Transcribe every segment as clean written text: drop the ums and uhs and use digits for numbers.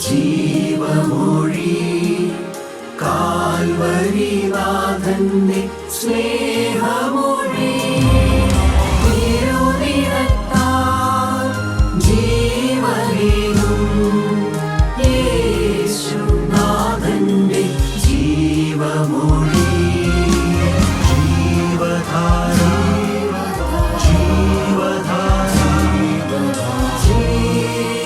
ജീവമൊഴി കാൽവരിനാഥന്റെ സ്നേഹമൊഴി തിരുനിറത്താൽ ജീവനേകും യേശുനാഥന്റെ ജീവമൊഴി ജീവധാര ജീവധാര ജീവധാര.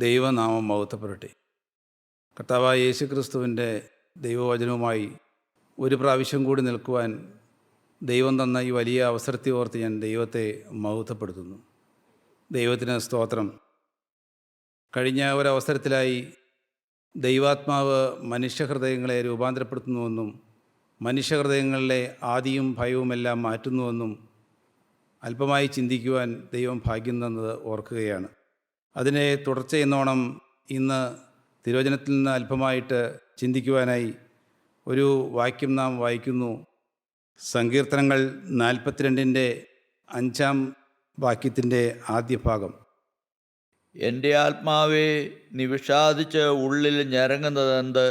ദൈവനാമം മഹത്വപ്പെടട്ടെ. കർത്താവായ യേശുക്രിസ്തുവിൻ്റെ ദൈവവചനവുമായി ഒരു പ്രാവശ്യം കൂടി നിൽക്കുവാൻ ദൈവം തന്ന ഈ വലിയ അവസരത്തെ ഓർത്ത് ഞാൻ ദൈവത്തെ മഹത്വപ്പെടുത്തുന്നു. ദൈവത്തിന് സ്തോത്രം. കഴിഞ്ഞ ഒരവസരത്തിലായി ദൈവാത്മാവ് മനുഷ്യഹൃദയങ്ങളെ രൂപാന്തരപ്പെടുത്തുന്നുവെന്നും മനുഷ്യഹൃദയങ്ങളിലെ ആദിയും ഭയവുമെല്ലാം മാറ്റുന്നുവെന്നും അല്പമായി ചിന്തിക്കുവാൻ ദൈവം ഭാഗ്യം തന്നത് ഓർക്കുകയാണ്. അതിനെ തുടർച്ചയെന്നോണം ഇന്ന് തിരുവചനത്തിൽ നിന്ന് അല്പമായിട്ട് ചിന്തിക്കുവാനായി ഒരു വാക്യം നാം വായിക്കുന്നു. സങ്കീർത്തനങ്ങൾ 42-ൻ്റെ 5-ാം വാക്യത്തിൻ്റെ ആദ്യ ഭാഗം. എൻ്റെ ആത്മാവെ നീ വിഷാദിച്ച് ഉള്ളിൽ ഞരങ്ങുന്നതെന്ത്?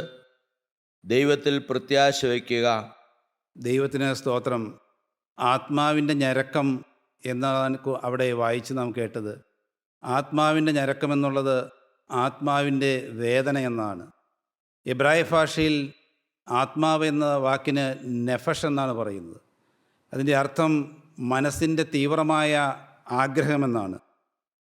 ദൈവത്തിൽ പ്രത്യാശ വയ്ക്കുക. ദൈവത്തിന് സ്തോത്രം. ആത്മാവിൻ്റെ ഞരക്കം എന്നാണ് അവിടെ വായിച്ച് നാം കേട്ടത്. ആത്മാവിൻ്റെ ഞരക്കം എന്നുള്ളത് ആത്മാവിൻ്റെ വേദന എന്നാണ്. എബ്രായ ഭാഷയിൽ ആത്മാവ് എന്ന വാക്കിന് നെഫഷ് എന്നാണ് പറയുന്നത്. അതിൻ്റെ അർത്ഥം മനസ്സിൻ്റെ തീവ്രമായ ആഗ്രഹമെന്നാണ്.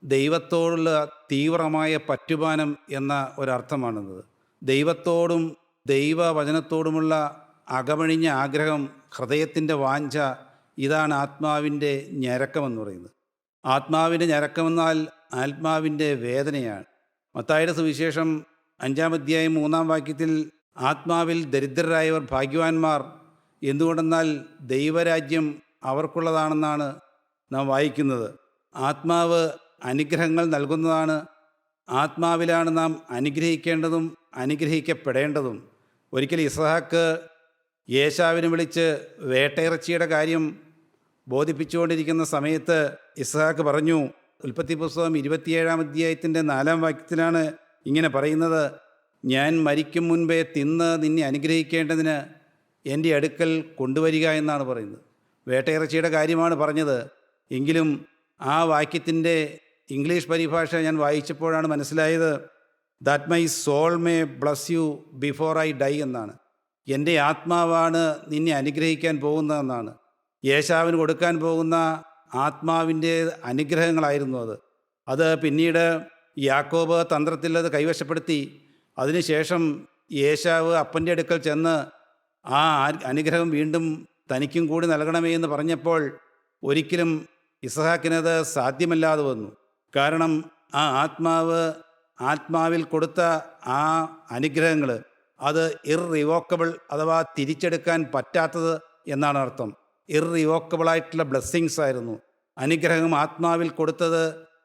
ദൈവത്തോടുള്ള തീവ്രമായ പറ്റുപാനം എന്ന ഒരർത്ഥമാണത്. ദൈവത്തോടും ദൈവവചനത്തോടുമുള്ള അകമഴിഞ്ഞ ആഗ്രഹം, ഹൃദയത്തിൻ്റെ വാഞ്ച, ഇതാണ് ആത്മാവിൻ്റെ ഞരക്കമെന്ന് പറയുന്നത്. ആത്മാവിൻ്റെ ഞരക്കമെന്നാൽ ആത്മാവിൻ്റെ വേദനയാണ്. മത്തായിയുടെ സുവിശേഷം 5-ാം അധ്യായം 3-ാം വാക്യത്തിൽ ആത്മാവിൽ ദരിദ്രരായവർ ഭാഗ്യവാന്മാർ, എന്തുകൊണ്ടെന്നാൽ ദൈവരാജ്യം അവർക്കുള്ളതാണെന്നാണ് നാം വായിക്കുന്നത്. ആത്മാവ് അനുഗ്രഹങ്ങൾ നൽകുന്നതാണ്. ആത്മാവിലാണ് നാം അനുഗ്രഹിക്കേണ്ടതും അനുഗ്രഹിക്കപ്പെടേണ്ടതും. ഒരിക്കൽ ഇസ്ഹാക്ക് ഏശാവിനെ വിളിച്ച് വേട്ടയിറച്ചിയുടെ കാര്യം ബോധിപ്പിച്ചുകൊണ്ടിരിക്കുന്ന സമയത്ത് ഇസ്ഹാക്ക് പറഞ്ഞു, ഉൽപ്പത്തി പുസ്തകം 27-ാം അധ്യായത്തിൻ്റെ 4-ാം വാക്യത്തിലാണ് ഇങ്ങനെ പറയുന്നത്: ഞാൻ മരിക്കും മുൻപേ തിന്ന് നിന്നെ അനുഗ്രഹിക്കേണ്ടതിന് എൻ്റെ അടുക്കൽ കൊണ്ടുവരിക എന്നാണ് പറയുന്നത്. വേട്ടയിറച്ചിയുടെ കാര്യമാണ് പറഞ്ഞത്. എങ്കിലും ആ വാക്യത്തിൻ്റെ ഇംഗ്ലീഷ് പരിഭാഷ ഞാൻ വായിച്ചപ്പോഴാണ് മനസ്സിലായത്, that my soul may bless you before I die എന്നാണ്. എൻ്റെ ആത്മാവാണ് നിന്നെ അനുഗ്രഹിക്കാൻ പോകുന്നതെന്നാണ്. യേശാവിന് കൊടുക്കാൻ പോകുന്ന ആത്മാവിൻ്റെ അനുഗ്രഹങ്ങളായിരുന്നു അത് പിന്നീട് യാക്കോബ് തന്ത്രത്തിൽ അത് കൈവശപ്പെടുത്തി. അതിനുശേഷം യേശാവ് അപ്പൻ്റെ അടുക്കൽ ചെന്ന് ആ അനുഗ്രഹം വീണ്ടും തനിക്കും കൂടി നൽകണമേ എന്ന് പറഞ്ഞപ്പോൾ ഒരിക്കലും ഇസ്ഹാക്കിനത് സാധ്യമല്ലാതെ വന്നു. കാരണം ആ ആത്മാവിൽ കൊടുത്ത ആ അനുഗ്രഹങ്ങൾ അത് ഇർറിവോക്കബിൾ, അഥവാ തിരിച്ചെടുക്കാൻ പറ്റാത്തത് എന്നാണ് അർത്ഥം. ഇർറിവോക്കബിളായിട്ടുള്ള ബ്ലെസ്സിങ്സ് ആയിരുന്നു. അനുഗ്രഹം ആത്മാവിൽ കൊടുത്തത്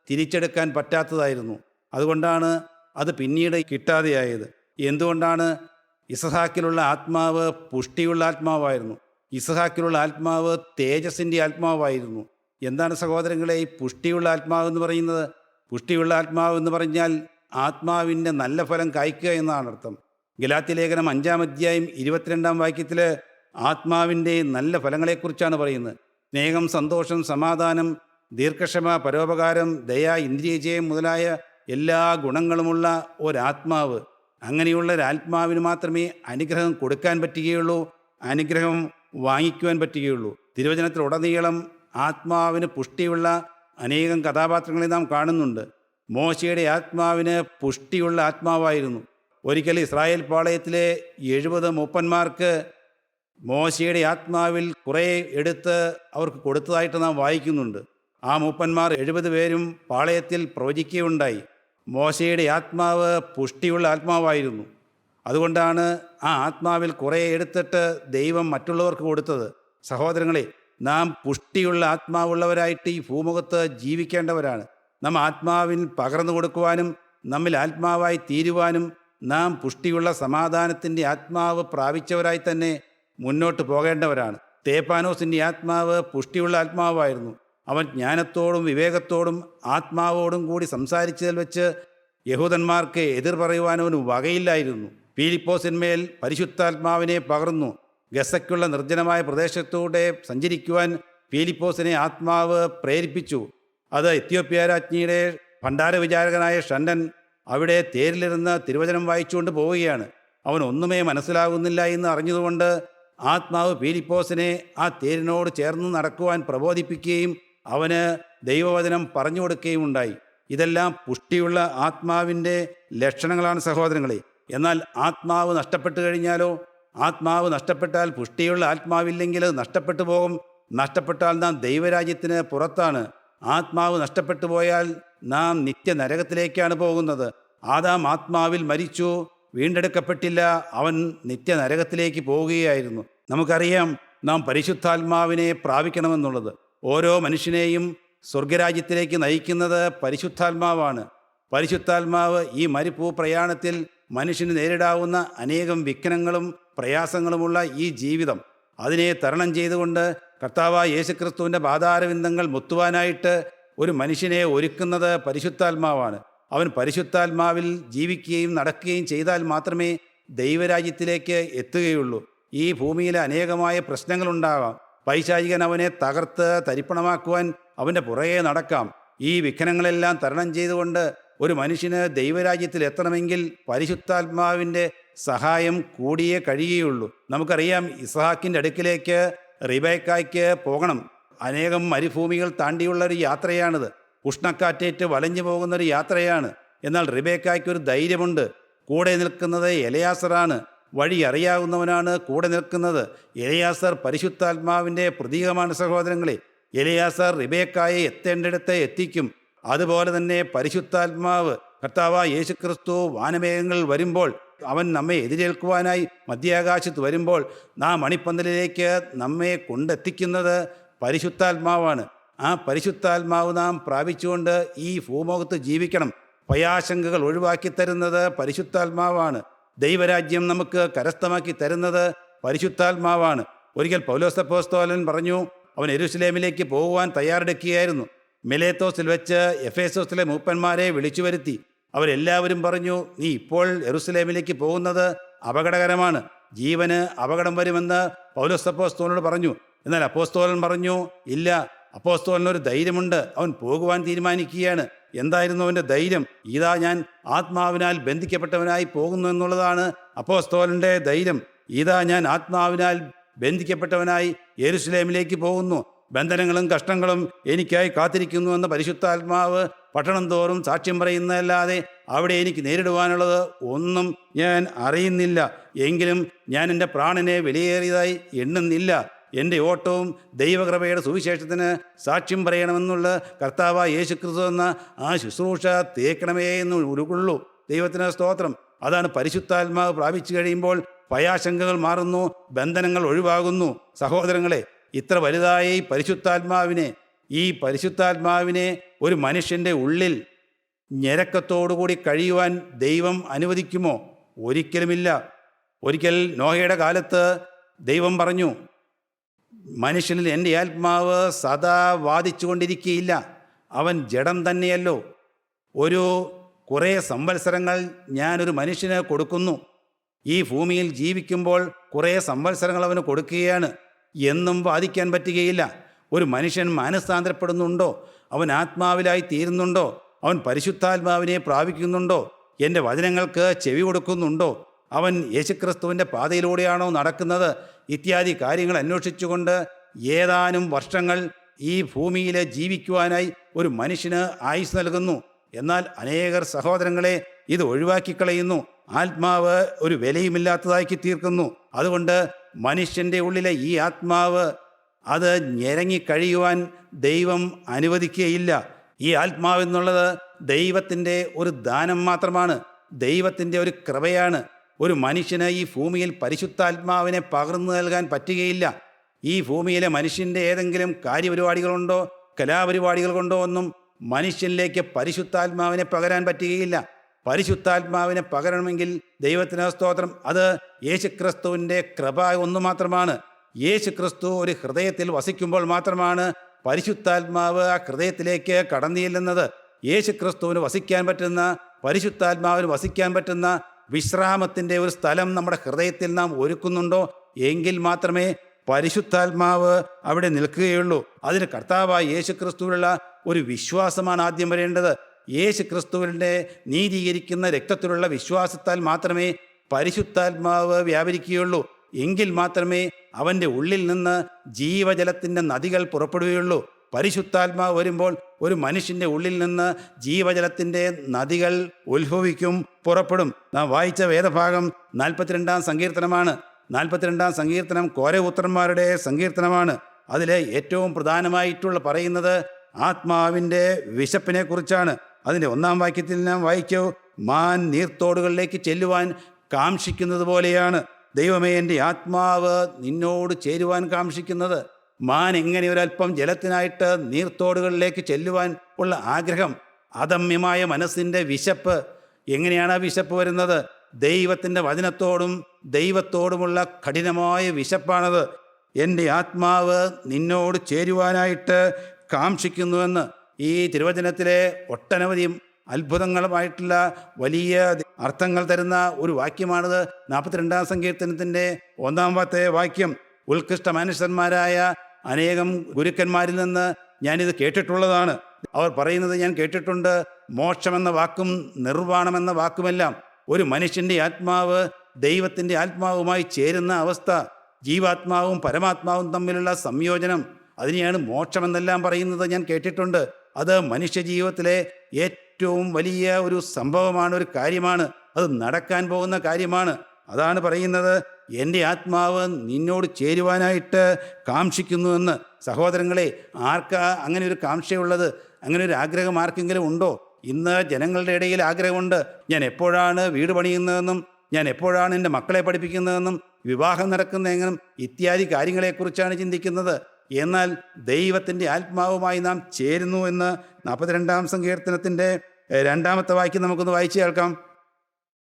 തിരിച്ചെടുക്കാൻ പറ്റാത്തതായിരുന്നു. അതുകൊണ്ടാണ് അത് പിന്നീട് കിട്ടാതെയായത്. എന്തുകൊണ്ടാണ്? ഇസ്ഹാക്കിലുള്ള ആത്മാവ് പുഷ്ടിയുള്ള ആത്മാവായിരുന്നു. ഇസ്ഹാക്കിലുള്ള ആത്മാവ് തേജസ്സിൻ്റെ ആത്മാവായിരുന്നു. എന്താണ് സഹോദരങ്ങളെ ഈ പുഷ്ടിയുള്ള ആത്മാവ് എന്ന് പറയുന്നത്? പുഷ്ടിയുള്ള ആത്മാവ് എന്ന് പറഞ്ഞാൽ ആത്മാവിൻ്റെ നല്ല ഫലം കായ്ക്കുക എന്നാണ് അർത്ഥം. ഗലാത്യ ലേഖനം 5-ാം അധ്യായം 22-ാം വാക്യത്തിൽ ആത്മാവിൻ്റെ നല്ല ഫലങ്ങളെക്കുറിച്ചാണ് പറയുന്നത്. സ്നേഹം, സന്തോഷം, സമാധാനം, ദീർഘക്ഷമ, പരോപകാരം, ദയ, ഇന്ദ്രിയജയം മുതലായ എല്ലാ ഗുണങ്ങളുമുള്ള ഒരാത്മാവ്. അങ്ങനെയുള്ള ഒരാത്മാവിന് മാത്രമേ അനുഗ്രഹം കൊടുക്കാൻ പറ്റുകയുള്ളൂ, അനുഗ്രഹം വാങ്ങിക്കുവാൻ പറ്റുകയുള്ളൂ. തിരുവചനത്തിലുടനീളം ആത്മാവിന് പുഷ്ടിയുള്ള അനേകം കഥാപാത്രങ്ങളെ നാം കാണുന്നുണ്ട്. മോശയുടെ ആത്മാവിന് പുഷ്ടിയുള്ള ആത്മാവായിരുന്നു. ഒരിക്കൽ ഇസ്രായേൽ പാളയത്തിലെ 70 മൂപ്പന്മാർക്ക് മോശയുടെ ആത്മാവിൽ കുറേ എടുത്ത് അവർക്ക് കൊടുത്തതായിട്ട് നാം വായിക്കുന്നുണ്ട്. ആ മൂപ്പന്മാർ 70 പേരും പാളയത്തിൽ പ്രവചിക്കുകയുണ്ടായി. മോശയുടെ ആത്മാവ് പുഷ്ടിയുള്ള ആത്മാവായിരുന്നു. അതുകൊണ്ടാണ് ആ ആത്മാവിൽ കുറേ എടുത്തിട്ട് ദൈവം മറ്റുള്ളവർക്ക് കൊടുത്തത്. സഹോദരങ്ങളെ, നാം പുഷ്ടിയുള്ള ആത്മാവുള്ളവരായിട്ട് ഈ ഭൂമുഖത്ത് ജീവിക്കേണ്ടവരാണ്. നാം ആത്മാവിൽ പകർന്നു കൊടുക്കുവാനും നമ്മിൽ ആത്മാവായി തീരുവാനും നാം പുഷ്ടിയുള്ള സമാധാനത്തിൻ്റെ ആത്മാവ് പ്രാപിച്ചവരായി തന്നെ മുന്നോട്ട് പോകേണ്ടവരാണ്. സ്തേഫാനോസിൻ്റെ ആത്മാവ് പുഷ്ടിയുള്ള ആത്മാവായിരുന്നു. അവൻ ജ്ഞാനത്തോടും വിവേകത്തോടും ആത്മാവോടും കൂടി സംസാരിച്ചതിൽ വെച്ച് യഹൂദന്മാർക്ക് എതിർ പറയുവാനവന് വകയില്ലായിരുന്നു. ഫിലിപ്പോസിന്മേൽ പരിശുദ്ധാത്മാവിനെ പകർന്നു. ഗസയ്ക്കുള്ള നിർജ്ജനമായ പ്രദേശത്തൂടെ സഞ്ചരിക്കുവാൻ ഫിലിപ്പോസിനെ ആത്മാവ് പ്രേരിപ്പിച്ചു. അത് എത്യോപ്യ രാജ്ഞിയുടെ ഭണ്ഡാരവിചാരകനായ ഷണ്ടൻ അവിടെ തേരിലിരുന്ന് തിരുവചനം വായിച്ചുകൊണ്ട് പോവുകയാണ്. അവൻ ഒന്നുമേ മനസ്സിലാകുന്നില്ല എന്ന് അറിഞ്ഞതുകൊണ്ട് ആത്മാവ് ഫിലിപ്പോസിനെ ആ തേരിനോട് ചേർന്ന് നടക്കുവാൻ പ്രബോധിപ്പിക്കുകയും അവന് ദൈവവചനം പറഞ്ഞു കൊടുക്കുകയും ഉണ്ടായി. ഇതെല്ലാം പുഷ്ടിയുള്ള ആത്മാവിൻ്റെ ലക്ഷണങ്ങളാണ് സഹോദരങ്ങളെ. എന്നാൽ ആത്മാവ് നഷ്ടപ്പെട്ടു കഴിഞ്ഞാലോ? ആത്മാവ് നഷ്ടപ്പെട്ടാൽ, പുഷ്ടിയുള്ള ആത്മാവില്ലെങ്കിൽ അത് നഷ്ടപ്പെട്ടു പോകും. നഷ്ടപ്പെട്ടാൽ നാം ദൈവരാജ്യത്തിന് പുറത്താണ്. ആത്മാവ് നഷ്ടപ്പെട്ടു പോയാൽ നാം നിത്യനരകത്തിലേക്കാണ് പോകുന്നത്. ആദാം ആത്മാവിൽ മരിച്ചു, വീണ്ടെടുക്കപ്പെട്ടില്ല. അവൻ നിത്യനരകത്തിലേക്ക് പോവുകയായിരുന്നു. നമുക്കറിയാം നാം പരിശുദ്ധാത്മാവിനെ പ്രാപിക്കണമെന്നുള്ളത്. ഓരോ മനുഷ്യനെയും സ്വർഗരാജ്യത്തിലേക്ക് നയിക്കുന്നത് പരിശുദ്ധാത്മാവാണ്. പരിശുദ്ധാത്മാവ് ഈ മരുഭൂ പ്രയാണത്തിൽ മനുഷ്യന് നേരിടാവുന്ന അനേകം വിഘ്നങ്ങളും പ്രയാസങ്ങളുമുള്ള ഈ ജീവിതം, അതിനെ തരണം ചെയ്തുകൊണ്ട് കർത്താവായ യേശുക്രിസ്തുവിൻ്റെ പാതാരവിന്ദങ്ങൾ മുത്തുവാനായിട്ട് ഒരു മനുഷ്യനെ ഒരുക്കുന്നത് പരിശുദ്ധാത്മാവാണ്. അവൻ പരിശുദ്ധാത്മാവിൽ ജീവിക്കുകയും നടക്കുകയും ചെയ്താൽ മാത്രമേ ദൈവരാജ്യത്തിലേക്ക് എത്തുകയുള്ളൂ. ഈ ഭൂമിയിൽ അനേകമായ പ്രശ്നങ്ങളുണ്ടാകാം. പൈശാചികൻ അവനെ തകർത്ത് തരിപ്പണമാക്കുവാൻ അവൻ്റെ പുറകെ നടക്കാം. ഈ വിഘ്നങ്ങളെല്ലാം തരണം ചെയ്തുകൊണ്ട് ഒരു മനുഷ്യന് ദൈവരാജ്യത്തിൽ എത്തണമെങ്കിൽ പരിശുദ്ധാത്മാവിൻ്റെ സഹായം കൂടിയേ കഴിയുകയുള്ളൂ. നമുക്കറിയാം, ഇസ്ഹാക്കിൻ്റെ അടുക്കിലേക്ക് റിബേക്കായ്ക്ക് പോകണം. അനേകം മരുഭൂമികൾ താണ്ടിയുള്ള ഒരു യാത്രയാണിത്. ഉഷ്ണക്കാറ്റേറ്റ് വലഞ്ഞു പോകുന്നൊരു യാത്രയാണ്. എന്നാൽ റിബേക്കായ്ക്ക് ഒരു ധൈര്യമുണ്ട്. കൂടെ നിൽക്കുന്നത് എലയാസറാണ്. വഴി അറിയാവുന്നവനാണ് കൂടെ നിൽക്കുന്നത്. എലയാസർ പരിശുദ്ധാത്മാവിൻ്റെ പ്രതീകമാണ് സഹോദരങ്ങളെ. എലയാസർ റിബേക്കായെ എത്തേണ്ടിടത്ത് എത്തിക്കും. അതുപോലെ തന്നെ പരിശുദ്ധാത്മാവ് കർത്താവായ യേശുക്രിസ്തു വാനമേഘങ്ങളിൽ വരുമ്പോൾ, അവൻ നമ്മെ എതിരേൽക്കുവാനായി മധ്യാകാശത്ത് വരുമ്പോൾ നാം മണിപ്പന്തലിലേക്ക് നമ്മെ കൊണ്ടെത്തിക്കുന്നത് പരിശുദ്ധാത്മാവാണ്. ആ പരിശുദ്ധാത്മാവ് നാം പ്രാപിച്ചുകൊണ്ട് ഈ ഭൂമുഖത്ത് ജീവിക്കണം. ഭയാശങ്കകൾ ഒഴിവാക്കി തരുന്നത് പരിശുദ്ധാത്മാവാണ്. ദൈവരാജ്യം നമുക്ക് കരസ്ഥമാക്കി തരുന്നത് പരിശുദ്ധാത്മാവാണ്. ഒരിക്കൽ പൗലോസ് അപ്പോസ്തലൻ പറഞ്ഞു, അവൻ യെരൂശലേമിലേക്ക് പോകുവാൻ തയ്യാറെടുക്കുകയായിരുന്നു. മിലേത്തോസിൽ വെച്ച് എഫേസോസിലെ മൂപ്പന്മാരെ വിളിച്ചു വരുത്തി. അവരെല്ലാവരും പറഞ്ഞു, നീ ഇപ്പോൾ യെരൂശലേമിലേക്ക് പോകുന്നത് അപകടകരമാണ്, ജീവന് അപകടം വരുമെന്ന് പൗലോസ് അപ്പോസ്തലനോട് പറഞ്ഞു. എന്നാൽ അപ്പോസ്തലൻ പറഞ്ഞു, ഇല്ല, അപ്പോസ്തലനൊരു ധൈര്യമുണ്ട്, അവൻ പോകുവാൻ തീരുമാനിക്കുകയാണ്. എന്തായിരുന്നു അവൻ്റെ ധൈര്യം? ഇതാ ഞാൻ ആത്മാവിനാൽ ബന്ധിക്കപ്പെട്ടവനായി പോകുന്നു എന്നുള്ളതാണ് അപ്പോസ്തലൻ്റെ ധൈര്യം. ഇതാ ഞാൻ ആത്മാവിനാൽ ബന്ധിക്കപ്പെട്ടവനായി യെരൂശലേമിലേക്ക് പോകുന്നു, ബന്ധനങ്ങളും കഷ്ടങ്ങളും എനിക്കായി കാത്തിരിക്കുന്നുവെന്ന് പരിശുദ്ധാത്മാവ് പട്ടണം തോറും സാക്ഷ്യം പറയുന്നതല്ലാതെ അവിടെ എനിക്ക് നേരിടുവാനുള്ളത് ഒന്നും ഞാൻ അറിയുന്നില്ല. എങ്കിലും ഞാൻ എൻ്റെ പ്രാണനെ വിലയേറിയതായി എണ്ണുന്നില്ല. എൻ്റെ ഓട്ടവും ദൈവകൃപയുടെ സുവിശേഷത്തിന് സാക്ഷ്യം പറയണമെന്നുള്ള കർത്താവായ യേശുക്രിസ്തു എന്ന ആ ശുശ്രൂഷ തേക്കണമേ എന്ന് ഉരുകുള്ളൂ. ദൈവത്തിന് സ്തോത്രം. അതാണ് പരിശുദ്ധാത്മാവ് പ്രാപിച്ചു കഴിയുമ്പോൾ ഭയാശങ്കകൾ മാറുന്നു, ബന്ധനങ്ങൾ ഒഴിവാകുന്നു. സഹോദരങ്ങളെ, ഇത്ര വലുതായി ഈ പരിശുദ്ധാത്മാവിനെ ഒരു മനുഷ്യൻ്റെ ഉള്ളിൽ ഞരക്കത്തോടുകൂടി കഴിയുവാൻ ദൈവം അനുവദിക്കുമോ? ഒരിക്കലുമില്ല. ഒരിക്കൽ നോഹയുടെ കാലത്ത് ദൈവം പറഞ്ഞു, മനുഷ്യനിൽ എൻ്റെ ആത്മാവ് സദാ വാദിച്ചു കൊണ്ടിരിക്കുകയില്ല, അവൻ ജഡം തന്നെയല്ലോ. കുറേ സംവത്സരങ്ങൾ ഞാനൊരു മനുഷ്യന് കൊടുക്കുന്നു. ഈ ഭൂമിയിൽ ജീവിക്കുമ്പോൾ കുറേ സംവത്സരങ്ങൾ അവന് കൊടുക്കുകയാണ്. എന്നും വാദിക്കാൻ പറ്റുകയില്ല. ഒരു മനുഷ്യൻ മാനസാന്തരപ്പെടുന്നുണ്ടോ? അവൻ ആത്മാവിലായി തീരുന്നുണ്ടോ? അവൻ പരിശുദ്ധാത്മാവിനെ പ്രാപിക്കുന്നുണ്ടോ? എൻ്റെ വചനങ്ങൾക്ക് ചെവി കൊടുക്കുന്നുണ്ടോ? അവൻ യേശുക്രിസ്തുവിൻ്റെ പാതയിലൂടെയാണോ നടക്കുന്നത്? ഇത്യാദി കാര്യങ്ങൾ അന്വേഷിച്ചുകൊണ്ട് ഏതാനും വർഷങ്ങൾ ഈ ഭൂമിയിൽ ജീവിക്കുവാനായി ഒരു മനുഷ്യന് ആയുസ് നൽകുന്നു. എന്നാൽ അനേകർ സഹോദരങ്ങളെ ഇത് ഒഴിവാക്കിക്കളയുന്നു. ആത്മാവ് ഒരു വിലയുമില്ലാത്തതാക്കി തീർക്കുന്നു. അതുകൊണ്ട് മനുഷ്യൻ്റെ ഉള്ളിലെ ഈ ആത്മാവ് അത് ഞെരങ്ങിക്കഴിയുവാൻ ദൈവം അനുവദിക്കുകയില്ല. ഈ ആത്മാവെന്നുള്ളത് ദൈവത്തിൻ്റെ ഒരു ദാനം മാത്രമാണ്, ദൈവത്തിൻ്റെ ഒരു കൃപയാണ്. ഒരു മനുഷ്യന് ഈ ഭൂമിയിൽ പരിശുദ്ധാത്മാവിനെ പകർന്നു നൽകാൻ പറ്റുകയില്ല. ഈ ഭൂമിയിലെ മനുഷ്യൻ്റെ ഏതെങ്കിലും കാര്യപരിപാടികളുണ്ടോ, കലാപരിപാടികൾ കൊണ്ടോ ഒന്നും മനുഷ്യനിലേക്ക് പരിശുദ്ധാത്മാവിനെ പകരാൻ പറ്റുകയില്ല. പരിശുദ്ധാത്മാവിനെ പകരണമെങ്കിൽ ദൈവത്തിന് സ്തോത്രം, അത് യേശുക്രിസ്തുവിൻ്റെ കൃപ ഒന്നു മാത്രമാണ്. യേശുക്രിസ്തു ഒരു ഹൃദയത്തിൽ വസിക്കുമ്പോൾ മാത്രമാണ് പരിശുദ്ധാത്മാവ് ആ ഹൃദയത്തിലേക്ക് കടന്നു ചെല്ലുന്നത്. യേശുക്രിസ്തുവിന് വസിക്കാൻ പറ്റുന്ന, പരിശുദ്ധാത്മാവിന് വസിക്കാൻ പറ്റുന്ന വിശ്രാമത്തിൻ്റെ ഒരു സ്ഥലം നമ്മുടെ ഹൃദയത്തിൽ നാം ഒരുക്കുന്നുണ്ടോ എങ്കിൽ മാത്രമേ പരിശുദ്ധാത്മാവ് അവിടെ നിൽക്കുകയുള്ളൂ. അതിന് കർത്താവായ യേശുക്രിസ്തുവിലുള്ള ഒരു വിശ്വാസമാണ് ആദ്യം വരേണ്ടത്. യേശുക്രിസ്തുവിൻ്റെ നീതീകരിക്കുന്ന രക്തത്തിലുള്ള വിശ്വാസത്താൽ മാത്രമേ പരിശുദ്ധാത്മാവ് വ്യാപരിക്കുകയുള്ളൂ. എങ്കിൽ മാത്രമേ അവൻ്റെ ഉള്ളിൽ നിന്ന് ജീവജലത്തിൻ്റെ നദികൾ പുറപ്പെടുകയുള്ളൂ. പരിശുദ്ധാത്മാവ് വരുമ്പോൾ ഒരു മനുഷ്യൻ്റെ ഉള്ളിൽ നിന്ന് ജീവജലത്തിൻ്റെ നദികൾ ഉത്ഭവിക്കും, പുറപ്പെടും. നാം വായിച്ച വേദഭാഗം 42-ാം സങ്കീർത്തനമാണ്. 42-ാം സങ്കീർത്തനം കോരപുത്രന്മാരുടെ സങ്കീർത്തനമാണ്. അതിൽ ഏറ്റവും പ്രധാനമായിട്ടുള്ള പറയുന്നത് ആത്മാവിൻ്റെ വിശപ്പിനെ കുറിച്ചാണ്. അതിൻ്റെ 1-ാം വാക്യത്തിൽ നാം വായിച്ചു, മാൻ നീർത്തോടുകളിലേക്ക് ചെല്ലുവാൻ കാംക്ഷിക്കുന്നത് പോലെയാണ് ദൈവമേ എൻ്റെ ആത്മാവ് നിന്നോട് ചേരുവാൻ കാംക്ഷിക്കുന്നത്. മാൻ എങ്ങനെ ഒരല്പം ജലത്തിനായിട്ട് നീർത്തോടുകളിലേക്ക് ചെല്ലുവാൻ ഉള്ള ആഗ്രഹം, അദമ്യമായ മനസ്സിൻ്റെ വിശപ്പ്. എങ്ങനെയാണ് ആ വിശപ്പ് വരുന്നത്? ദൈവത്തിൻ്റെ വചനത്തോടും ദൈവത്തോടുമുള്ള കഠിനമായ വിശപ്പാണത്. എൻ്റെ ആത്മാവ് നിന്നോട് ചേരുവാനായിട്ട് കാംക്ഷിക്കുന്നുവെന്ന് ഈ തിരുവചനത്തിലെ ഒട്ടനവധി അത്ഭുതങ്ങളുമായിട്ടുള്ള വലിയ അർത്ഥങ്ങൾ തരുന്ന ഒരു വാക്യമാണിത്. 42-ാം സങ്കീർത്തനത്തിൻ്റെ 1-ാമത്തെ വാക്യം. ഉത്കൃഷ്ട മനുഷ്യന്മാരായ അനേകം ഗുരുക്കന്മാരിൽ നിന്ന് ഞാനിത് കേട്ടിട്ടുള്ളതാണ്. അവർ പറയുന്നത് ഞാൻ കേട്ടിട്ടുണ്ട്. മോക്ഷമെന്ന വാക്കും നിർവ്വാണമെന്ന വാക്കുമെല്ലാം ഒരു മനുഷ്യൻ്റെ ആത്മാവ് ദൈവത്തിൻ്റെ ആത്മാവുമായി ചേരുന്ന അവസ്ഥ, ജീവാത്മാവും പരമാത്മാവും തമ്മിലുള്ള സംയോജനം, അതിനെയാണ് മോക്ഷമെന്നെല്ലാം പറയുന്നത് ഞാൻ കേട്ടിട്ടുണ്ട്. അത് മനുഷ്യജീവിതത്തിലെ ഏറ്റവും വലിയ ഒരു സംഭവമാണ്, ഒരു കാര്യമാണ്. അത് നടക്കാൻ പോകുന്ന കാര്യമാണ്. അതാണ് പറയുന്നത്, എൻ്റെ ആത്മാവ് നിന്നോട് ചേരുവാനായിട്ട് കാംക്ഷിക്കുന്നുവെന്ന്. സഹോദരങ്ങളെ, ആർക്കാ അങ്ങനെ ഒരു കാംക്ഷയുള്ളത്? അങ്ങനെ ഒരു ആഗ്രഹം ആർക്കെങ്കിലും ഉണ്ടോ? ഇന്ന് ജനങ്ങളുടെ ഇടയിൽ ആഗ്രഹമുണ്ട്, ഞാൻ എപ്പോഴാണ് വീട് പണിയുന്നതെന്നും ഞാൻ എപ്പോഴാണ് എൻ്റെ മക്കളെ പഠിപ്പിക്കുന്നതെന്നും വിവാഹം നടക്കുന്നതെന്നും ഇത്യാദി കാര്യങ്ങളെക്കുറിച്ചാണ് ചിന്തിക്കുന്നത്. എന്നാൽ ദൈവത്തിൻ്റെ ആത്മാവുമായി നാം ചേരുന്നു എന്ന് 42-ാം സങ്കീർത്തനത്തിൻ്റെ 2-ാമത്തെ വാക്യം നമുക്കൊന്ന് വായിച്ചു കേൾക്കാം.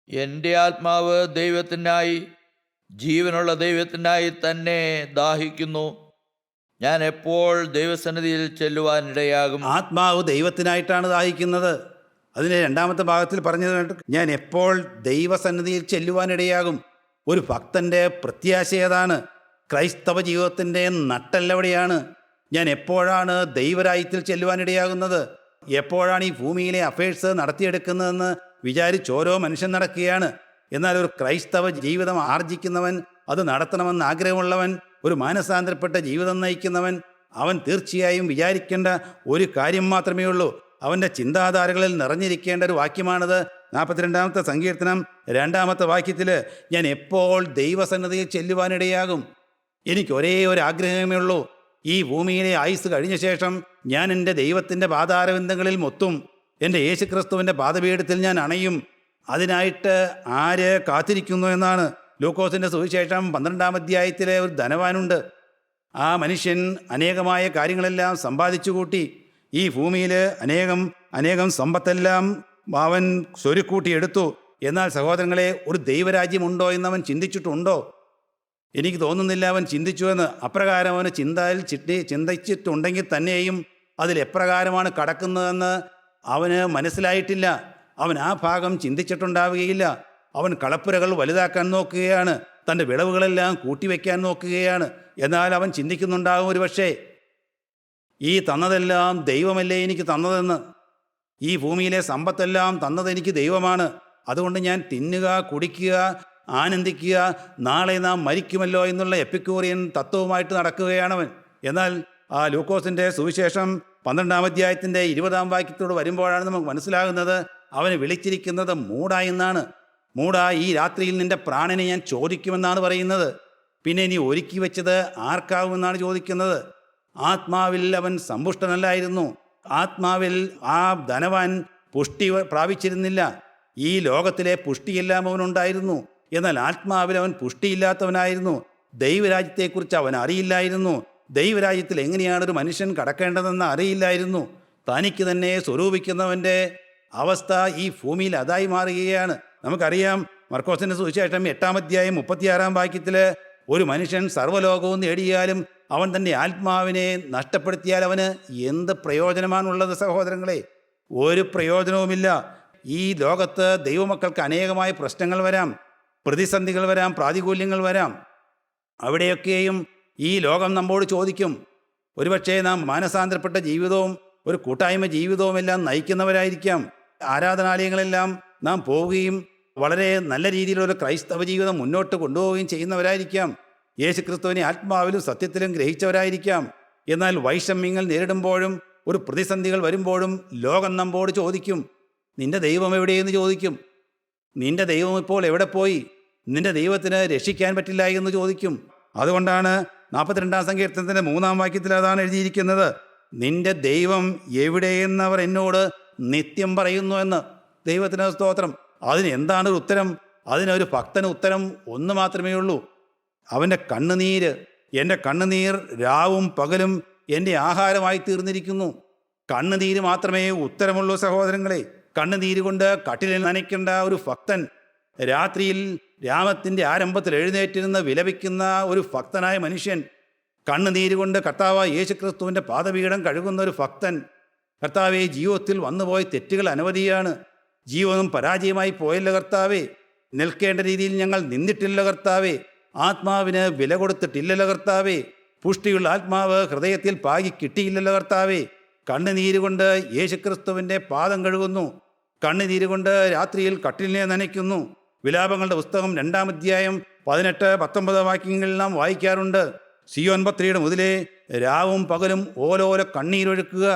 എൻ്റെ ആത്മാവ് ദൈവത്തിനായി, ജീവനുള്ള ദൈവത്തിനായി തന്നെ ദാഹിക്കുന്നു. ഞാൻ എപ്പോൾ ദൈവസന്നിധിയിൽ ചെല്ലുവാനിടയാകും. ആത്മാവ് ദൈവത്തിനായിട്ടാണ് ദാഹിക്കുന്നത്. അതിൻ്റെ 2-ാമത്തെ ഭാഗത്തിൽ പറഞ്ഞത്, ഞാൻ എപ്പോൾ ദൈവസന്നിധിയിൽ ചെല്ലുവാനിടയാകും. ഒരു ഭക്തൻ്റെ പ്രത്യാശ ഏതാണ്? ക്രൈസ്തവ ജീവിതത്തിൻ്റെ നട്ടെല്ലെവിടെയാണ്? ഞാൻ എപ്പോഴാണ് ദൈവരാജ്യത്തിൽ ചെല്ലുവാനിടയാകുന്നത്? എപ്പോഴാണ് ഈ ഭൂമിയിലെ അഫയേഴ്സ് നടത്തിയെടുക്കുന്നതെന്ന് വിചാരിച്ച് ഓരോ മനുഷ്യൻ നടക്കുകയാണ്. എന്നാൽ ഒരു ക്രൈസ്തവ ജീവിതം ആർജിക്കുന്നവൻ, അത് നടത്തണമെന്ന് ആഗ്രഹമുള്ളവൻ, ഒരു മാനസാന്തരപ്പെട്ട ജീവിതം നയിക്കുന്നവൻ, അവൻ തീർച്ചയായും വിചാരിക്കേണ്ട ഒരു കാര്യം മാത്രമേ ഉള്ളൂ. അവൻ്റെ ചിന്താധാരകളിൽ നിറഞ്ഞിരിക്കേണ്ട ഒരു വാക്യമാണിത്. 42-ാമത്തെ സങ്കീർത്തനം 2-ാമത്തെ വാക്യത്തിൽ, ഞാൻ എപ്പോൾ ദൈവസന്നിധിയിൽ ചെല്ലുവാനിടയാകും. എനിക്ക് ഒരേ ഒരു ആഗ്രഹമേ ഉള്ളൂ, ഈ ഭൂമിയിലെ ആയുസ് കഴിഞ്ഞ ശേഷം ഞാൻ എൻ്റെ ദൈവത്തിൻ്റെ പാതാരവിന്ദങ്ങളിൽ മൊത്തും, എൻ്റെ യേശുക്രിസ്തുവിൻ്റെ പാദപീഠത്തിൽ ഞാൻ അണയും. അതിനായിട്ട് ആര് കാത്തിരിക്കുന്നു എന്നാണ്. ലൂക്കോസിൻ്റെ സുവിശേഷം 12-ാം അധ്യായത്തിലെ ഒരു ധനവാനുണ്ട്. ആ മനുഷ്യൻ അനേകമായ കാര്യങ്ങളെല്ലാം സമ്പാദിച്ചു കൂട്ടി. ഈ ഭൂമിയിൽ അനേകം സമ്പത്തെല്ലാം അവൻ സ്വരുക്കൂട്ടിയെടുത്തു. എന്നാൽ സഹോദരങ്ങളെ, ഒരു ദൈവരാജ്യമുണ്ടോ എന്നവൻ ചിന്തിച്ചിട്ടുണ്ടോ? എനിക്ക് തോന്നുന്നില്ല അവൻ ചിന്തിച്ചുവെന്ന്. അപ്രകാരം അവന് ചിന്തിച്ചിട്ടുണ്ടെങ്കിൽ തന്നെയും അതിൽ എപ്രകാരമാണ് കടക്കുന്നതെന്ന് അവന് മനസ്സിലായിട്ടില്ല. അവൻ ആ ഭാഗം ചിന്തിച്ചിട്ടുണ്ടാവുകയില്ല. അവൻ കളപ്പുരകൾ വലുതാക്കാൻ നോക്കുകയാണ്, തൻ്റെ വിളവുകളെല്ലാം കൂട്ടിവെക്കാൻ നോക്കുകയാണ്. എന്നാൽ അവൻ ചിന്തിക്കുന്നുണ്ടാകും, ഒരു പക്ഷേ ഈ തന്നതെല്ലാം ദൈവമല്ലേ എനിക്ക് തന്നതെന്ന്. ഈ ഭൂമിയിലെ സമ്പത്തെല്ലാം തന്നതെനിക്ക് ദൈവമാണ്. അതുകൊണ്ട് ഞാൻ തിന്നുക, കുടിക്കുക, ആനന്ദിക്കുക, നാളെ നാം മരിക്കുമല്ലോ എന്നുള്ള എപ്പിക്യൂറിയൻ തത്വവുമായിട്ട് നടക്കുകയാണവൻ. എന്നാൽ ആ ലൂക്കോസിൻ്റെ സുവിശേഷം 12-ാം അധ്യായത്തിൻ്റെ 20-ാം വാക്യത്തോട് വരുമ്പോഴാണ് നമുക്ക് മനസ്സിലാകുന്നത്, അവന് വിളിച്ചിരിക്കുന്നത് മൂടാ എന്നാണ്. മൂടാ, ഈ രാത്രിയിൽ നിൻ്റെ പ്രാണനെ ഞാൻ ചോദിക്കുമെന്നാണ് പറയുന്നത്. പിന്നെ നീ ഒരുക്കി വെച്ചത് ആർക്കാവുമെന്നാണ് ചോദിക്കുന്നത്. ആത്മാവിൽ അവൻ സമ്പുഷ്ടനല്ലായിരുന്നു. ആത്മാവിൽ ആ ധനവാൻ പുഷ്ടി പ്രാപിച്ചിരുന്നില്ല. ഈ ലോകത്തിലെ പുഷ്ടിയെല്ലാം അവനുണ്ടായിരുന്നു. എന്നാൽ ആത്മാവിൽ അവൻ പുഷ്ടിയില്ലാത്തവനായിരുന്നു. ദൈവരാജ്യത്തെക്കുറിച്ച് അവൻ അറിയില്ലായിരുന്നു. ദൈവരാജ്യത്തിൽ എങ്ങനെയാണ് ഒരു മനുഷ്യൻ കടക്കേണ്ടതെന്ന് അറിയില്ലായിരുന്നു. തനിക്ക് തന്നെ സ്വരൂപിക്കുന്നവൻ്റെ അവസ്ഥ ഈ ഭൂമിയിൽ അതായി മാറുകയാണ്. നമുക്കറിയാം, മർക്കോസിൻ്റെ സുവിശേഷം 8-ാം അധ്യായം 36-ാം വാക്യത്തിൽ, ഒരു മനുഷ്യൻ സർവ്വലോകവും നേടിയാലും അവൻ തൻ്റെ ആത്മാവിനെ നഷ്ടപ്പെടുത്തിയാൽ അവന് എന്ത് പ്രയോജനമാണുള്ളത്? സഹോദരങ്ങളെ, ഒരു പ്രയോജനവുമില്ല. ഈ ലോകത്ത് ദൈവമക്കൾക്ക് അനേകമായ പ്രശ്നങ്ങൾ വരാം, പ്രതിസന്ധികൾ വരാം, പ്രാതികൂല്യങ്ങൾ വരാം. അവിടെയൊക്കെയും ഈ ലോകം നമ്മോട് ചോദിക്കും. ഒരുപക്ഷേ നാം മാനസാന്തരപ്പെട്ട ജീവിതവും ഒരു കൂട്ടായ്മ ജീവിതവും എല്ലാം നയിക്കുന്നവരായിരിക്കാം. ആരാധനാലയങ്ങളെല്ലാം നാം പോവുകയും വളരെ നല്ല രീതിയിലൊരു ക്രൈസ്തവ ജീവിതം മുന്നോട്ട് കൊണ്ടുപോവുകയും ചെയ്യുന്നവരായിരിക്കാം. യേശുക്രിസ്തുവിനെ ആത്മാവിലും സത്യത്തിലും ഗ്രഹിച്ചവരായിരിക്കാം. എന്നാൽ വൈഷമ്യങ്ങൾ നേരിടുമ്പോഴും ഒരു പ്രതിസന്ധികൾ വരുമ്പോഴും ലോകം നമ്മോട് ചോദിക്കും, നിന്റെ ദൈവം എവിടെയെന്ന് ചോദിക്കും. നിന്റെ ദൈവം ഇപ്പോൾ എവിടെ പോയി? നിന്റെ ദൈവത്തിന് രക്ഷിക്കാൻ പറ്റില്ല എന്ന് ചോദിക്കും. അതുകൊണ്ടാണ് 42 സങ്കീർത്തനത്തിൻ്റെ 3 വാക്യത്തിൽ അതാണ് എഴുതിയിരിക്കുന്നത്, നിന്റെ ദൈവം എവിടെയെന്നവർ എന്നോട് നിത്യം പറയുന്നു എന്ന്. ദൈവത്തിന് സ്തോത്രം. അതിന് എന്താണ് ഒരു ഉത്തരം? അതിനൊരു ഭക്തന് ഉത്തരം ഒന്ന് മാത്രമേ ഉള്ളൂ, അവൻ്റെ കണ്ണുനീര്. എൻ്റെ കണ്ണുനീർ രാവും പകലും എൻ്റെ ആഹാരമായി തീർന്നിരിക്കുന്നു. കണ്ണുനീര് മാത്രമേ ഉത്തരമുള്ളൂ സഹോദരങ്ങളെ. കണ്ണുനീര് കൊണ്ട് കട്ടിലിൽ നനയ്ക്കേണ്ട ഒരു ഭക്തൻ, രാത്രിയിൽ രാമത്തിൻ്റെ ആരംഭത്തിൽ എഴുന്നേറ്റിരുന്ന് വിലപിക്കുന്ന ഒരു ഭക്തനായ മനുഷ്യൻ, കണ്ണുനീര് കൊണ്ട് കർത്താവായ യേശുക്രിസ്തുവിൻ്റെ പാദപീഠം കഴുകുന്ന ഒരു ഭക്തൻ. കർത്താവെ, ജീവിതത്തിൽ വന്നുപോയ തെറ്റുകൾ അനവധിയാണ്. ജീവിതം പരാജയമായി പോയല്ലോ കർത്താവെ. നിൽക്കേണ്ട രീതിയിൽ ഞങ്ങൾ നിന്നിട്ടില്ല കർത്താവെ. ആത്മാവിന് വില കൊടുത്തിട്ടില്ലല്ലോ കർത്താവെ. പുഷ്ടിയുള്ള ആത്മാവ് ഹൃദയത്തിൽ പാകി കിട്ടിയില്ലല്ലോ കർത്താവെ. കണ്ണുനീര് കൊണ്ട് യേശുക്രിസ്തുവിൻ്റെ പാദം കഴുകുന്നു. കണ്ണുനീര് കൊണ്ട് രാത്രിയിൽ കട്ടിലിനെ നനയ്ക്കുന്നു. വിലാപങ്ങളുടെ പുസ്തകം 2-ാം അധ്യായം 18-19 വാക്യങ്ങളിൽ നാം വായിക്കാറുണ്ട്. സിയോൻ പത്രിയുടെ മുതലേ രാവും പകലും ഓലോല കണ്ണീരൊഴുക്കുക.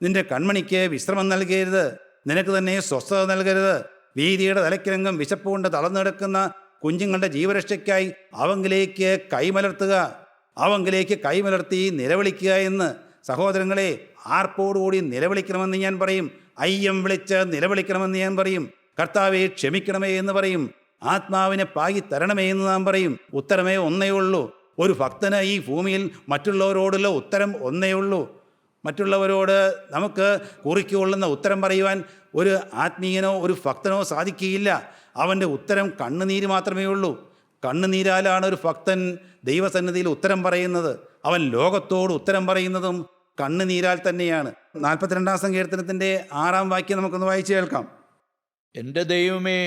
നിന്റെ കൺമണിക്ക് വിശ്രമം നൽകരുത്, നിനക്ക് തന്നെ സ്വസ്ഥത നൽകരുത്. വീതിയുടെ തലക്കിരംഗം വിശപ്പ് കൊണ്ട് തളർന്നു കിടക്കുന്ന കുഞ്ഞുങ്ങളുടെ ജീവരക്ഷയ്ക്കായി അവങ്കിലേക്ക് കൈമലർത്തുക, അവങ്കിലേക്ക് കൈമലർത്തി നിലവിളിക്കുക എന്ന്. സഹോദരങ്ങളെ, ആർപ്പോടുകൂടി നിലവിളിക്കണമെന്ന് ഞാൻ പറയും. അയ്യം വിളിച്ച് നിലവിളിക്കണമെന്ന് ഞാൻ പറയും. കർത്താവെ, ക്ഷമിക്കണമേ എന്ന് പറയും. ആത്മാവിനെ പാകി തരണമേ എന്ന് നാം പറയും. ഉത്തരമേ ഒന്നേ ഉള്ളൂ. ഒരു ഭക്തന് ഈ ഭൂമിയിൽ മറ്റുള്ളവരോടുള്ള ഉത്തരം ഒന്നേ ഉള്ളൂ. മറ്റുള്ളവരോട് നമുക്ക് കുറിക്കൊള്ളുന്ന ഉത്തരം പറയുവാൻ ഒരു ആത്മീയനോ ഒരു ഭക്തനോ സാധിക്കുകയില്ല. അവൻ്റെ ഉത്തരം കണ്ണുനീര് മാത്രമേ ഉള്ളൂ. കണ്ണുനീരാലാണ് ഒരു ഭക്തൻ ദൈവസന്നിധിയിൽ ഉത്തരം പറയുന്നത്. അവൻ ലോകത്തോട് ഉത്തരം പറയുന്നതും കണ്ണുനീരാൽ തന്നെയാണ്. 42-ാം സങ്കീർത്തനത്തിൻ്റെ 6-ാം വാക്യം നമുക്കൊന്ന് വായിച്ചു കേൾക്കാം. എൻ്റെ ദൈവമേ,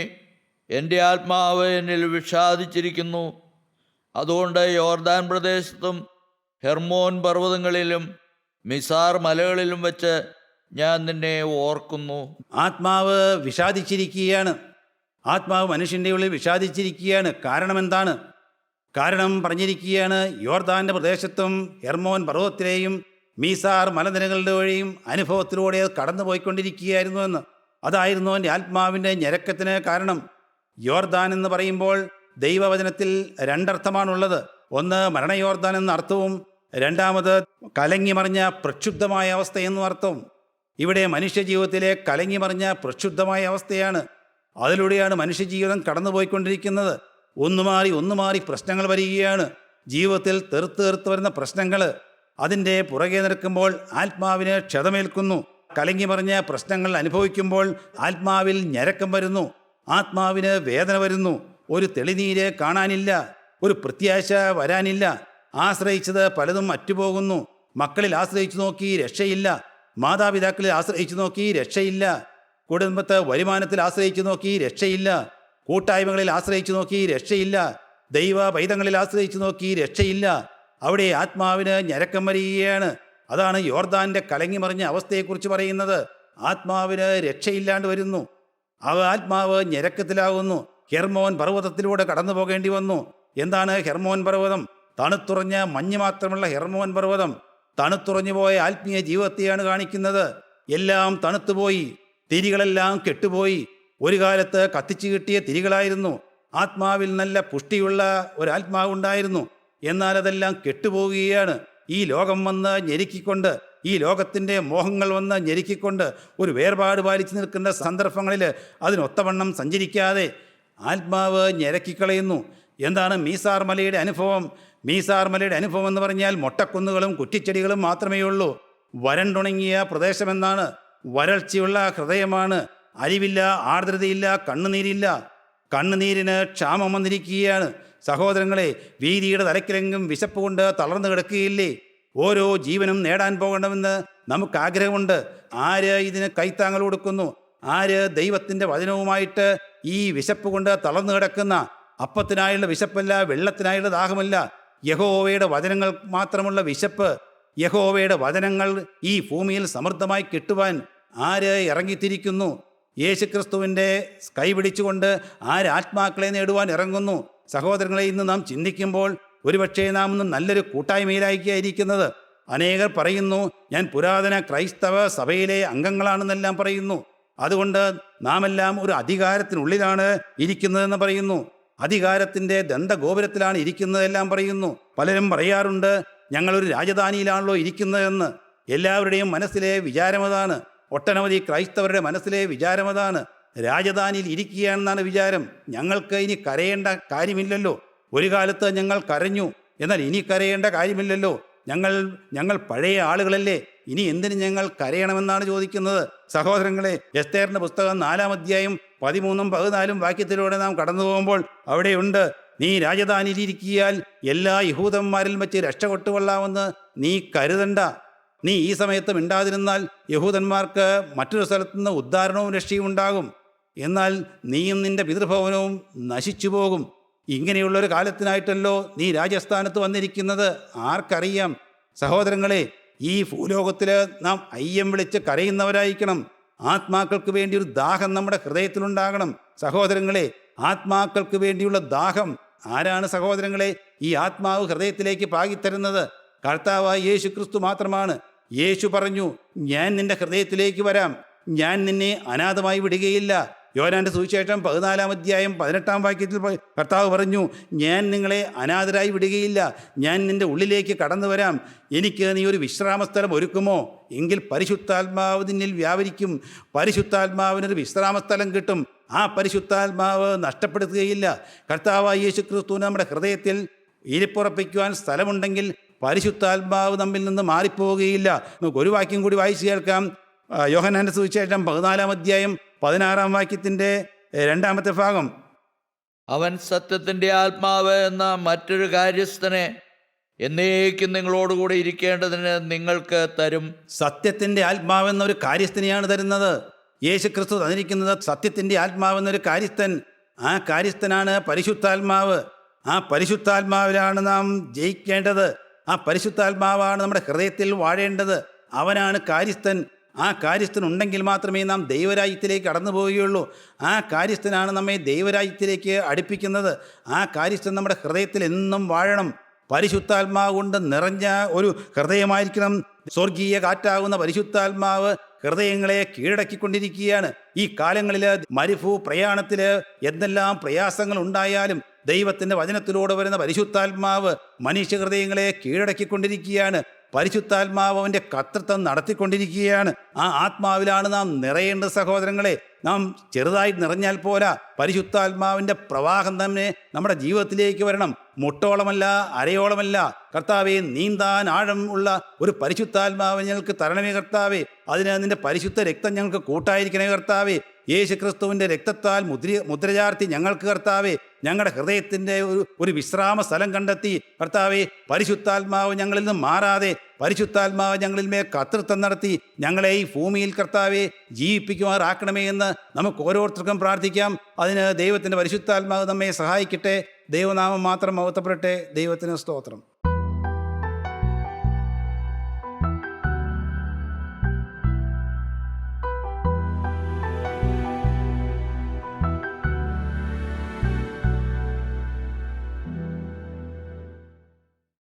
എൻ്റെ ആത്മാവ് എന്നിൽ വിഷാദിച്ചിരിക്കുന്നു. അതുകൊണ്ട് യോർദാൻ പ്രദേശത്തും ഹെർമോൻ പർവ്വതങ്ങളിലും മിസാർ മലകളിലും വെച്ച് ഞാൻ നിന്നെ ഓർക്കുന്നു. ആത്മാവ് വിഷാദിച്ചിരിക്കുകയാണ്. ആത്മാവ് മനുഷ്യൻ്റെ ഉള്ളിൽ വിഷാദിച്ചിരിക്കുകയാണ്. കാരണം എന്താണ്? കാരണം പറഞ്ഞിരിക്കുകയാണ്, യോർദാൻ്റെ പ്രദേശത്തും ഹെർമോൻ പർവ്വതത്തിലെയും മീസാർ മലനിരകളുടെ വഴിയും അനുഭവത്തിലൂടെ അത് കടന്നു പോയിക്കൊണ്ടിരിക്കുകയായിരുന്നു എന്ന്. അതായിരുന്നു എൻ്റെ ആത്മാവിൻ്റെ ഞരക്കത്തിന് കാരണം. യോർദാൻ എന്ന് പറയുമ്പോൾ ദൈവവചനത്തിൽ 2 അർത്ഥമാണുള്ളത്. ഒന്ന് മരണയോർദാൻ എന്ന അർത്ഥവും, രണ്ടാമത് കലങ്ങി മറിഞ്ഞ പ്രക്ഷുബ്ധമായ അവസ്ഥ എന്നും അർത്ഥവും. ഇവിടെ മനുഷ്യജീവിതത്തിലെ കലങ്ങി മറിഞ്ഞ പ്രക്ഷുബ്ധമായ അവസ്ഥയാണ്. അതിലൂടെയാണ് മനുഷ്യജീവിതം കടന്നുപോയിക്കൊണ്ടിരിക്കുന്നത്. ഒന്നുമാറി പ്രശ്നങ്ങൾ വരികയാണ്. ജീവിതത്തിൽ തെറുത്ത് വരുന്ന പ്രശ്നങ്ങൾ അതിൻ്റെ പുറകെ നിൽക്കുമ്പോൾ ആത്മാവിന് ക്ഷതമേൽക്കുന്നു. കലങ്ങി മറിഞ്ഞ പ്രശ്നങ്ങൾ അനുഭവിക്കുമ്പോൾ ആത്മാവിൽ ഞരക്കം വരുന്നു, ആത്മാവിന് വേദന വരുന്നു. ഒരു തെളിനീര് കാണാനില്ല, ഒരു പ്രത്യാശ വരാനില്ല. ആശ്രയിച്ചത് പലതും അറ്റുപോകുന്നു. മക്കളിൽ ആശ്രയിച്ചു നോക്കി രക്ഷയില്ല, മാതാപിതാക്കളിൽ ആശ്രയിച്ചു നോക്കി രക്ഷയില്ല, കുടുംബത്തെ വരുമാനത്തിൽ ആശ്രയിച്ചു നോക്കി രക്ഷയില്ല, കൂട്ടായ്മകളിൽ ആശ്രയിച്ചു നോക്കി രക്ഷയില്ല, ദൈവ പൈതങ്ങളിൽ ആശ്രയിച്ചു നോക്കി രക്ഷയില്ല. അവിടെ ആത്മാവിന് ഞരക്കം വരികയാണ്. അതാണ് യോർദാൻ്റെ കലങ്ങി മറിഞ്ഞ അവസ്ഥയെക്കുറിച്ച് പറയുന്നത്. ആത്മാവിന് രക്ഷയില്ലാണ്ട് വരുന്നു. ആത്മാവ് ഞരക്കത്തിലാകുന്നു. ഹെർമോൻ പർവ്വതത്തിലൂടെ കടന്നു പോകേണ്ടി വന്നു. എന്താണ് ഹെർമോൻ പർവ്വതം? തണുത്തുറഞ്ഞ മഞ്ഞ് മാത്രമുള്ള ഹെർമോൻ പർവ്വതം തണുത്തുറഞ്ഞു പോയ ആത്മീയ ജീവിതത്തെയാണ് കാണിക്കുന്നത്. എല്ലാം തണുത്തുപോയി, തിരികളെല്ലാം കെട്ടുപോയി. ഒരു കാലത്ത് കത്തിച്ചു കിട്ടിയ തിരികളായിരുന്നു. ആത്മാവിൽ നല്ല പുഷ്ടിയുള്ള ഒരാത്മാവുണ്ടായിരുന്നു. എന്നാൽ അതെല്ലാം കെട്ടുപോകുകയാണ്. ഈ ലോകം വന്ന് ഞെരുക്കിക്കൊണ്ട്, ഈ ലോകത്തിൻ്റെ മോഹങ്ങൾ വന്ന് ഞെരുക്കിക്കൊണ്ട് ഒരു വേർപാട് പാലിച്ചു നിൽക്കുന്ന സന്ദർഭങ്ങളിൽ അതിനൊത്തവണ്ണം സഞ്ചരിക്കാതെ ആത്മാവ് ഞെരക്കിക്കളയുന്നു. എന്താണ് മീസാർ മലയുടെ അനുഭവം? മീസാർ മലയുടെ അനുഭവം എന്ന് പറഞ്ഞാൽ മൊട്ടക്കുന്നുകളും കുറ്റിച്ചെടികളും മാത്രമേ ഉള്ളൂ. വരണ്ടുണങ്ങിയ പ്രദേശമെന്നാണ്. വരൾച്ചയുള്ള ഹൃദയമാണ്. അരിവില്ല, ആർദ്രതയില്ല, കണ്ണുനീരില്ല. കണ്ണുനീരിന് ക്ഷാമം വന്നിരിക്കുകയാണ്. സഹോദരങ്ങളെ, വീതിയുടെ തലക്കിലെങ്കും വിശപ്പ് കൊണ്ട് തളർന്നു കിടക്കുകയില്ലേ? ഓരോ ജീവനും നേടാൻ പോകണമെന്ന് നമുക്ക് ആഗ്രഹമുണ്ട്. ആര് ഇതിന് കൈത്താങ്ങൽ കൊടുക്കുന്നു? ആര് ദൈവത്തിൻ്റെ വചനവുമായിട്ട് ഈ വിശപ്പ് കൊണ്ട് തളർന്നു കിടക്കുന്ന, അപ്പത്തിനായുള്ള വിശപ്പല്ല, വെള്ളത്തിനായുള്ള ദാഹമല്ല, യഹോവയുടെ വചനങ്ങൾ മാത്രമുള്ള വിശപ്പ്, യഹോവയുടെ വചനങ്ങൾ ഈ ഭൂമിയിൽ സമൃദ്ധമായി കിട്ടുവാൻ ആര് ഇറങ്ങിത്തിരിക്കുന്നു? യേശുക്രിസ്തുവിൻ്റെ കൈപിടിച്ചുകൊണ്ട് ആര് ആത്മാക്കളെ നേടുവാൻ ഇറങ്ങുന്നു? സഹോദരങ്ങളെ, ഇന്ന് നാം ചിന്തിക്കുമ്പോൾ ഒരുപക്ഷേ നാം ഇന്ന് നല്ലൊരു കൂട്ടായ്മയിലായിരിക്കുന്നത്. അനേകർ പറയുന്നു ഞാൻ പുരാതന ക്രൈസ്തവ സഭയിലെ അംഗങ്ങളാണെന്നെല്ലാം പറയുന്നു. അതുകൊണ്ട് നാമെല്ലാം ഒരു അധികാരത്തിനുള്ളിലാണ് ഇരിക്കുന്നതെന്ന് പറയുന്നു. അധികാരത്തിൻ്റെ ദന്തഗോപുരത്തിലാണ് ഇരിക്കുന്നതെല്ലാം പറയുന്നു. പലരും പറയാറുണ്ട് ഞങ്ങളൊരു രാജധാനിയിലാണല്ലോ ഇരിക്കുന്നതെന്ന്. എല്ലാവരുടെയും മനസ്സിലെ വിചാരമതാണ്. ഒട്ടനവധി ക്രൈസ്തവരുടെ മനസ്സിലെ വിചാരമതാണ്. രാജധാനിയിൽ ഇരിക്കുകയാണെന്നാണ് വിചാരം. ഞങ്ങൾക്ക് ഇനി കരയേണ്ട കാര്യമില്ലല്ലോ. ഒരു കാലത്ത് ഞങ്ങൾ കരഞ്ഞു, എന്നാൽ ഇനി കരയേണ്ട കാര്യമില്ലല്ലോ. ഞങ്ങൾ പഴയ ആളുകളല്ലേ, ഇനി എന്തിന് ഞങ്ങൾ കരയണമെന്നാണ് ചോദിക്കുന്നത്. സഹോദരങ്ങളെ, എസ്തേറിൻ്റെ പുസ്തകം 4-ാം അധ്യായം 13-14 വാക്യത്തിലൂടെ നാം കടന്നു പോകുമ്പോൾ അവിടെയുണ്ട്, നീ രാജധാനിയിലിരിക്കിയാൽ എല്ലാ യഹൂദന്മാരിൽ വെച്ച് രക്ഷകൊട്ടുകൊള്ളാമെന്ന് നീ കരുതണ്ട. നീ ഈ സമയത്ത് മിണ്ടാതിരുന്നാൽ യഹൂദന്മാർക്ക് മറ്റൊരു സ്ഥലത്തുനിന്ന് ഉദ്ധാരണവും രക്ഷയും ഉണ്ടാകും. എന്നാൽ നീയും നിന്റെ പിതൃഭവനവും നശിച്ചു പോകും. ഇങ്ങനെയുള്ളൊരു കാലത്തിനായിട്ടല്ലോ നീ രാജസ്ഥാനത്ത് വന്നിരിക്കുന്നത്. ആർക്കറിയാം? സഹോദരങ്ങളെ, ഈ ഭൂലോകത്തിൽ നാം അയ്യം വിളിച്ച് കരയുന്നവരായിരിക്കണം. ആത്മാക്കൾക്ക് വേണ്ടി ഒരു ദാഹം നമ്മുടെ ഹൃദയത്തിലുണ്ടാകണം. സഹോദരങ്ങളെ, ആത്മാക്കൾക്ക് വേണ്ടിയുള്ള ദാഹം ആരാണ് സഹോദരങ്ങളെ ഈ ആത്മാവ് ഹൃദയത്തിലേക്ക് പാകിത്തരുന്നത്? കർത്താവായ യേശു ക്രിസ്തു മാത്രമാണ്. യേശു പറഞ്ഞു, ഞാൻ നിന്റെ ഹൃദയത്തിലേക്ക് വരാം, ഞാൻ നിന്നെ അനാഥമായി വിടുകയില്ല. യോഹന്നാന്റെ സുവിശേഷം 14-ാം അധ്യായം 18-ാം വാക്യത്തിൽ കർത്താവ് പറഞ്ഞു, ഞാൻ നിങ്ങളെ അനാഥരായി വിടുകയില്ല, ഞാൻ നിന്റെ ഉള്ളിലേക്ക് കടന്നു വരാം. എനിക്ക് നീ ഒരു വിശ്രാമസ്ഥലം ഒരുക്കുമോ? എങ്കിൽ പരിശുദ്ധാത്മാവ് നിന്നിൽ വ്യാപരിക്കും. പരിശുദ്ധാത്മാവിനൊരു വിശ്രാമസ്ഥലം കിട്ടും. ആ പരിശുദ്ധാത്മാവ് നഷ്ടപ്പെടുത്തുകയില്ല. കർത്താവായ യേശു ക്രിസ്തു നമ്മുടെ ഹൃദയത്തിൽ ഇരിപ്പുറപ്പിക്കുവാൻ സ്ഥലമുണ്ടെങ്കിൽ പരിശുദ്ധാത്മാവ് നമ്മിൽ നിന്ന് മാറിപ്പോവുകയില്ല. നമുക്ക് ഒരു വാക്യം കൂടി വായിച്ചു കേൾക്കാം. യോഹന്നാന്റെ സുവിശേഷം 14-ാം അധ്യായം 16-ാം വാക്യത്തിൻ്റെ 2-ാമത്തെ ഭാഗം. അവൻ സത്യത്തിൻ്റെ ആത്മാവ് എന്ന മറ്റൊരു കാര്യസ്ഥനെ എന്നേക്കും നിങ്ങളോടുകൂടെ ഇരിക്കേണ്ടതിന് നിങ്ങൾക്ക് തരും. സത്യത്തിൻ്റെ ആത്മാവെന്നൊരു കാര്യസ്ഥനെയാണ് തരുന്നത്. യേശു ക്രിസ്തു തന്നിരിക്കുന്നത് സത്യത്തിൻ്റെ ആത്മാവെന്നൊരു കാര്യസ്ഥൻ. ആ കാര്യസ്ഥനാണ് പരിശുദ്ധാത്മാവ്. ആ പരിശുദ്ധാത്മാവിലാണ് നാം ജയിക്കേണ്ടത്. ആ പരിശുദ്ധാത്മാവാണ് നമ്മുടെ ഹൃദയത്തിൽ വാഴേണ്ടത്. അവനാണ് കാര്യസ്ഥൻ. ആ കാര്യസ്ഥൻ ഉണ്ടെങ്കിൽ മാത്രമേ നാം ദൈവരാജ്യത്തിലേക്ക് കടന്നു പോവുകയുള്ളൂ. ആ കാര്യസ്ഥനാണ് നമ്മെ ദൈവരാജ്യത്തിലേക്ക് അടുപ്പിക്കുന്നത്. ആ കാര്യസ്ഥൻ നമ്മുടെ ഹൃദയത്തിൽ എന്നും വാഴണം. പരിശുദ്ധാത്മാവ് കൊണ്ട് നിറഞ്ഞ ഒരു ഹൃദയമായിരിക്കണം. സ്വർഗീയ കാറ്റാകുന്ന പരിശുദ്ധാത്മാവ് ഹൃദയങ്ങളെ കീഴടക്കിക്കൊണ്ടിരിക്കുകയാണ്. ഈ കാലങ്ങളിൽ മരുഭൂ പ്രയാണത്തിൽ എന്തെല്ലാം പ്രയാസങ്ങൾ ഉണ്ടായാലും ദൈവത്തിൻ്റെ വചനത്തിലൂടെ വരുന്ന പരിശുദ്ധാത്മാവ് മനുഷ്യ ഹൃദയങ്ങളെ കീഴടക്കിക്കൊണ്ടിരിക്കുകയാണ്. പരിശുദ്ധാത്മാവ് അവൻ്റെ കർത്തൃത്വം നടത്തിക്കൊണ്ടിരിക്കുകയാണ്. ആ ആത്മാവിലാണ് നാം നിറയേണ്ടത്. സഹോദരങ്ങളെ, നാം ചെറുതായി നിറഞ്ഞാൽ പോരാ, പരിശുദ്ധാത്മാവിൻ്റെ പ്രവാഹം തന്നെ നമ്മുടെ ജീവിതത്തിലേക്ക് വരണം. മുട്ടോളമല്ല, അരയോളമല്ല. കർത്താവെ, നീന്താൻ ആഴം ഉള്ള ഒരു പരിശുദ്ധാത്മാവ് ഞങ്ങൾക്ക് തരണമേ കർത്താവെ. അതിന് നിൻ്റെ പരിശുദ്ധ രക്തം ഞങ്ങൾക്ക് കൂട്ടായിരിക്കണേ കർത്താവെ. യേശു ക്രിസ്തുവിൻ്റെ രക്തത്താൽ മുദ്ര ചാർത്തി ഞങ്ങൾക്ക് കർത്താവെ ഞങ്ങളുടെ ഹൃദയത്തിൻ്റെ ഒരു വിശ്രാമ സ്ഥലം കണ്ടെത്തി കർത്താവെ. പരിശുദ്ധാത്മാവ് ഞങ്ങളിൽ നിന്ന് മാറാതെ പരിശുദ്ധാത്മാവ് ഞങ്ങളിൽ മേൽ കർത്തൃത്വം നടത്തി ഞങ്ങളെ ഈ ഭൂമിയിൽ കർത്താവെ ജീവിപ്പിക്കുമാറാക്കണമേ എന്ന് നമുക്ക് ഓരോരുത്തർക്കും പ്രാർത്ഥിക്കാം. അതിന് ദൈവത്തിൻ്റെ പരിശുദ്ധാത്മാവ് നമ്മെ സഹായിക്കട്ടെ. ദൈവനാമം മാത്രം മഹത്വപ്പെടട്ടെ. ദൈവത്തിന് സ്തോത്രം.